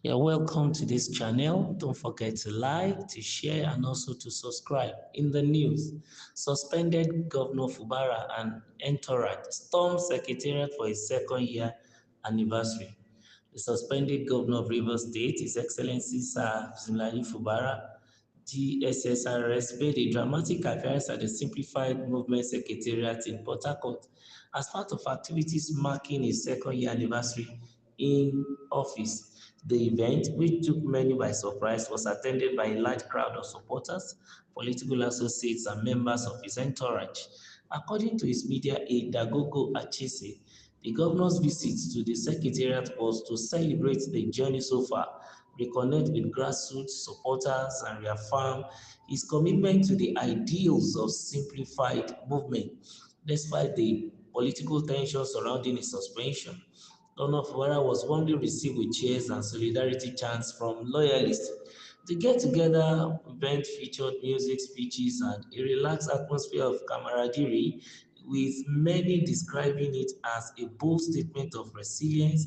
You're welcome to this channel. Don't forget to like, to share, and also to subscribe. In the news, suspended Governor Fubara and entourage stormed Secretariat for his second year anniversary. The suspended Governor of Rivers State, His Excellency Sir Zimlali Fubara, GSSRS, made a dramatic appearance at the Simplified Movement Secretariat in Port Harcourt as part of activities marking his second year anniversary in office. The event, which took many by surprise, was attended by a large crowd of supporters, political associates, and members of his entourage. According to his media aide, Dagogo Achese, the governor's visit to the Secretariat was to celebrate the journey so far, reconnect with grassroots supporters, and reaffirm his commitment to the ideals of simplified movement, despite the political tension surrounding his suspension. Governor Fubara was warmly received with cheers and solidarity chants from loyalists. The get-together event featured music, speeches, and a relaxed atmosphere of camaraderie, with many describing it as a bold statement of resilience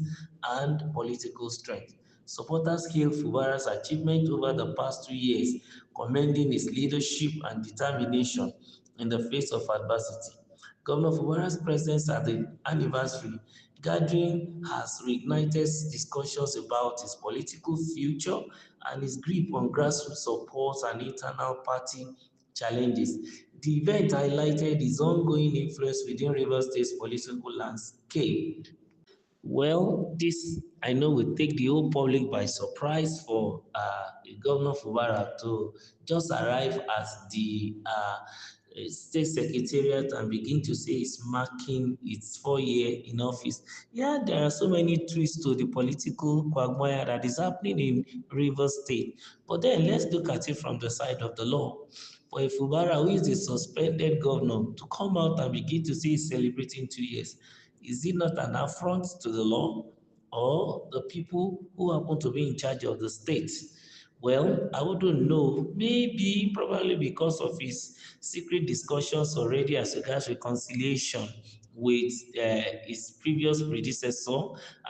and political strength. Supporters hailed Fubara's achievement over the past 2 years, commending his leadership and determination in the face of adversity. Governor Fubara's presence at the anniversary gathering has reignited discussions about his political future and his grip on grassroots support and internal party challenges. The event highlighted his ongoing influence within Rivers State's political landscape. Well, this I know will take the whole public by surprise for Governor Fubara to just arrive at the state secretariat and begin to say it's marking its 4 year in office. Yeah, there are so many twists to the political quagmire that is happening in Rivers State. But then let's look at it from the side of the law. For a Fubara, who is a suspended governor, to come out and begin to say he's celebrating 2 years, is it not an affront to the law or the people who happen to be in charge of the state? Well, I wouldn't know. Maybe, probably because of his secret discussions already as regards reconciliation with his previous predecessor,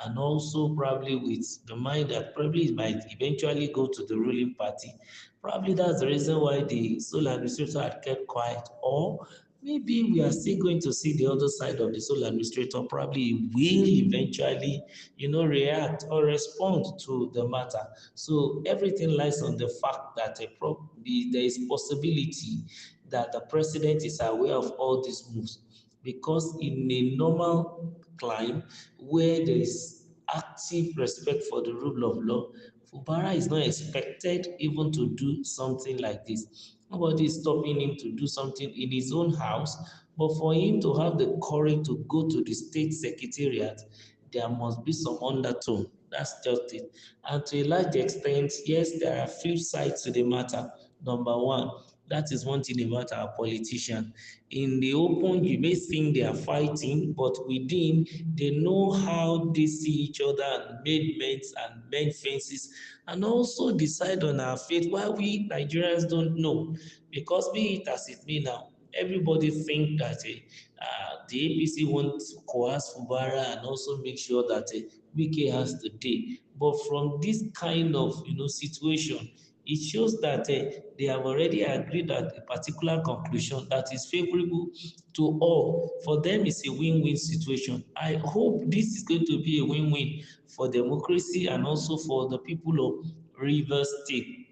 and also probably with the mind that probably it might eventually go to the ruling party. Probably that's the reason why the sole administrator had kept quiet, or maybe we are still going to see the other side of the sole administrator. Probably will eventually, react or respond to the matter. So everything lies on the fact that there is possibility that the president is aware of all these moves, because in a normal climb where there is active respect for the rule of law, Fubara is not expected even to do something like this. Nobody is stopping him to do something in his own house, but for him to have the courage to go to the state secretariat, there must be some undertone. That's just it. And to a large extent, yes, there are flip sides to the matter. Number one, that is one thing about our politicians. In the open, you may think they are fighting, but within, they know how they see each other and made mends and mend fences, and also decide on our fate, while we Nigerians don't know. Because be it as it may now, everybody think that the APC want to coerce Fubara and also make sure that Wike has the day. But from this kind of situation, it shows that they have already agreed at a particular conclusion that is favorable to all. For them, it's a win-win situation. I hope this is going to be a win-win for democracy and also for the people of Rivers State.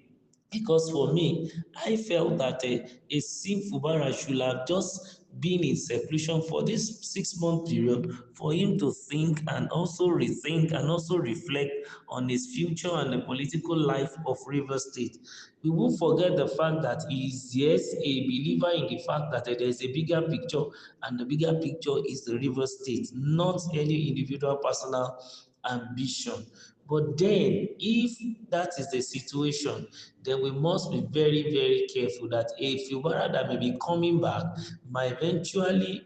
Because for me, I felt that a Sim Fubara should have just been in seclusion for this 6 month period for him to think and also rethink and also reflect on his future and the political life of Rivers State. We won't forget the fact that he is, yes, a believer in the fact that there is a bigger picture, and the bigger picture is the Rivers State, not any individual personal ambition. But then, if that is the situation, then we must be very, very careful that a Fubara that may be coming back might eventually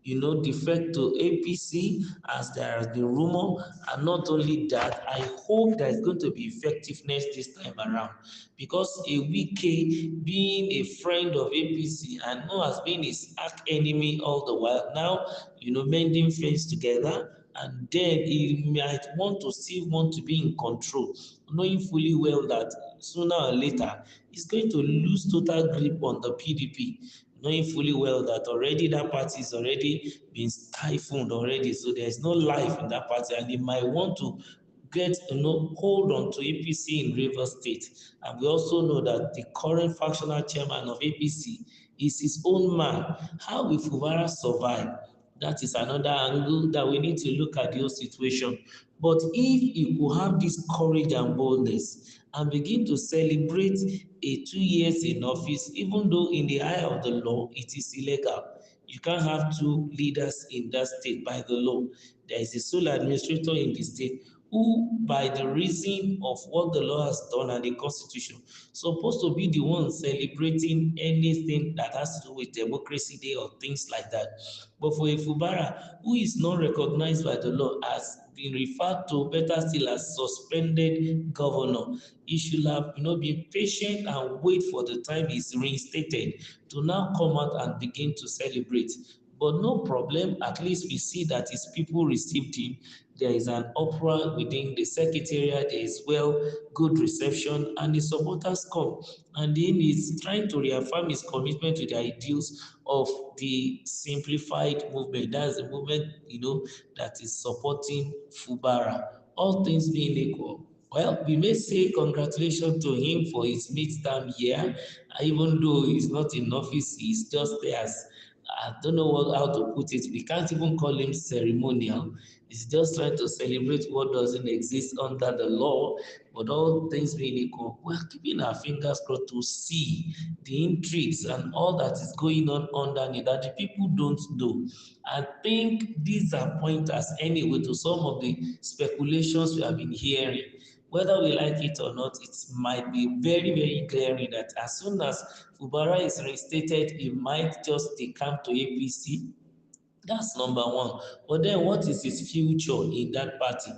defect to APC, as there has been rumor. And not only that, I hope there is going to be effectiveness this time around, because a Wike, being a friend of APC and who has been his arch enemy all the while, now mending friends together and then he might still want to be in control, knowing fully well that sooner or later he's going to lose total grip on the PDP, knowing fully well that already that party is already been stifled already, so there's no life in that party, and he might want to hold on to APC in Rivers State. And we also know that the current factional chairman of APC is his own man. How will Fubara survive? That is another angle that we need to look at the whole situation. But if he could have this courage and boldness and begin to celebrate a 2 years in office, even though in the eye of the law it is illegal. You can't have two leaders in that state by the law. There is a sole administrator in the state who, by the reason of what the law has done and the constitution, supposed to be the one celebrating anything that has to do with democracy day or things like that. But for a Fubara who is not recognized by the law as been referred to, better still as suspended governor, he should have been patient and wait for the time he's reinstated to now come out and begin to celebrate. But no problem, at least we see that his people received him. There is an uproar within the Secretariat, there is good reception, and the supporters come. And then he's trying to reaffirm his commitment to the ideals of the simplified movement. That's the movement, that is supporting Fubara. All things being equal. Well, we may say congratulations to him for his midterm year, even though he's not in office, he's just there as, I don't know how to put it. We can't even call him ceremonial. He's just trying to celebrate what doesn't exist under the law, but all things being equal, we're keeping our fingers crossed to see the intrigues and all that is going on underneath that the people don't know. I think these are pointers anyway to some of the speculations we have been hearing. Whether we like it or not, it might be very, very glaring that as soon as Fubara is reinstated, he might just decamp to APC. That's number one. But then what is his future in that party?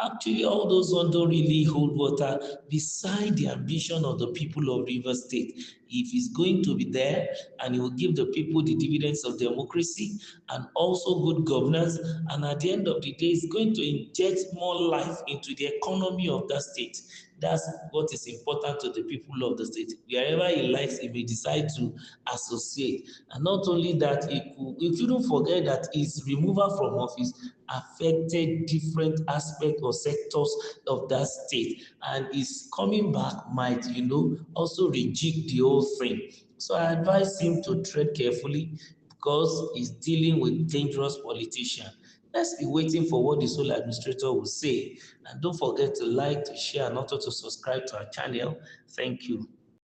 Actually, all those ones don't really hold water beside the ambition of the people of Rivers State. If he's going to be there and he will give the people the dividends of democracy and also good governance, and at the end of the day, it's going to inject more life into the economy of that state. That's what is important to the people of the state. Wherever he likes, he may decide to associate. And not only that, we shouldn't forget that his removal from office affected different aspects or sectors of that state. And his coming back might, also rejig the whole thing. So I advise him to tread carefully because he's dealing with dangerous politicians. Let's be waiting for what the sole administrator will say. And don't forget to like, to share, and also to subscribe to our channel. Thank you.